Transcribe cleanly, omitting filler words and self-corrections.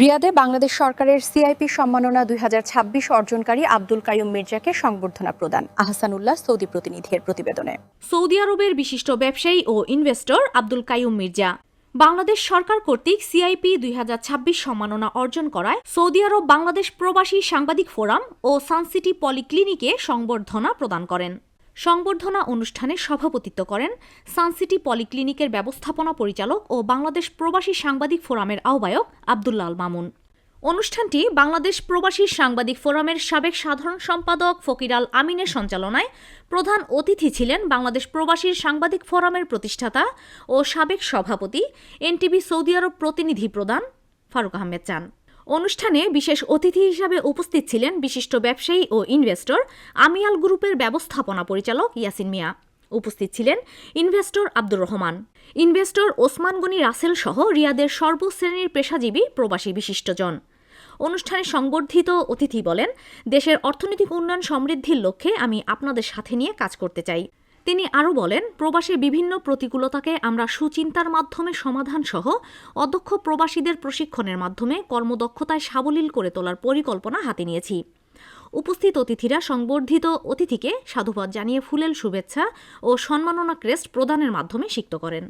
রিয়াদে বাংলাদেশ সরকারের সিআইপি সম্মাননা ২০২৬ অর্জনকারী আব্দুল কাইয়ুম মির্জাকে সংবর্ধনা প্রদান। আহসানুল্লাহ সৌদি প্রতিনিধির প্রতিবেদনে। সৌদি আরবের বিশিষ্ট ব্যবসায়ী ও ইনভেস্টর আব্দুল কাইয়ুম মির্জা বাংলাদেশ সরকার কর্তৃক সিআইপি ২০২৬ সম্মাননা অর্জন করায় সৌদি আরব বাংলাদেশ প্রবাসী সাংবাদিক ফোরাম ও সানসিটি পলিক্লিনিকে সংবর্ধনা প্রদান করেন। সংবর্ধনা অনুষ্ঠানে সভাপতিত্ব করেন সানসিটি পলিক্লিনিকের ব্যবস্থাপনা পরিচালক ও বাংলাদেশ প্রবাসী সাংবাদিক ফোরামের আহ্বায়ক আব্দুল্লাহ আল মামুন। অনুষ্ঠানটি বাংলাদেশ প্রবাসী সাংবাদিক ফোরামের সাবেক সাধারণ সম্পাদক ফকির আল আমিনের সঞ্চালনায় প্রধান অতিথি ছিলেন বাংলাদেশ প্রবাসী সাংবাদিক ফোরামের প্রতিষ্ঠাতা ও সাবেক সভাপতি এনটিভি সৌদি আরব প্রতিনিধি প্রধান ফারুক আহমেদ চান। অনুষ্ঠানে বিশেষ অতিথি হিসাবে উপস্থিত ছিলেন বিশিষ্ট ব্যবসায়ী ও ইনভেস্টর আমিয়াল গ্রুপের ব্যবস্থাপনা পরিচালক ইয়াসিন মিয়া। উপস্থিত ছিলেন ইনভেস্টর আব্দুর রহমান, ইনভেস্টর ওসমান গনি রাসেল সহ রিয়াদের সর্বশ্রেণীর পেশাজীবী প্রবাসী বিশিষ্টজন। অনুষ্ঠানে সংবর্ধিত অতিথি বলেন, দেশের অর্থনৈতিক উন্নয়ন সমৃদ্ধির লক্ষ্যে আমি আপনাদের সাথে নিয়ে কাজ করতে চাই। তিনি আরও বলেন, প্রবাসে বিভিন্ন প্রতিকূলতাকে আমরা সুচিন্তার মাধ্যমে সমাধান সহ অদক্ষ প্রবাসীদের প্রশিক্ষণের মাধ্যমে কর্মদক্ষতায় সাবলীল করে তোলার পরিকল্পনা হাতে নিয়েছি। উপস্থিত অতিথিরা সংবর্ধিত অতিথিকে সাধুবাদ জানিয়ে ফুলেল শুভেচ্ছা ও সম্মাননা ক্রেস্ট প্রদানের মাধ্যমে সিক্ত করেন।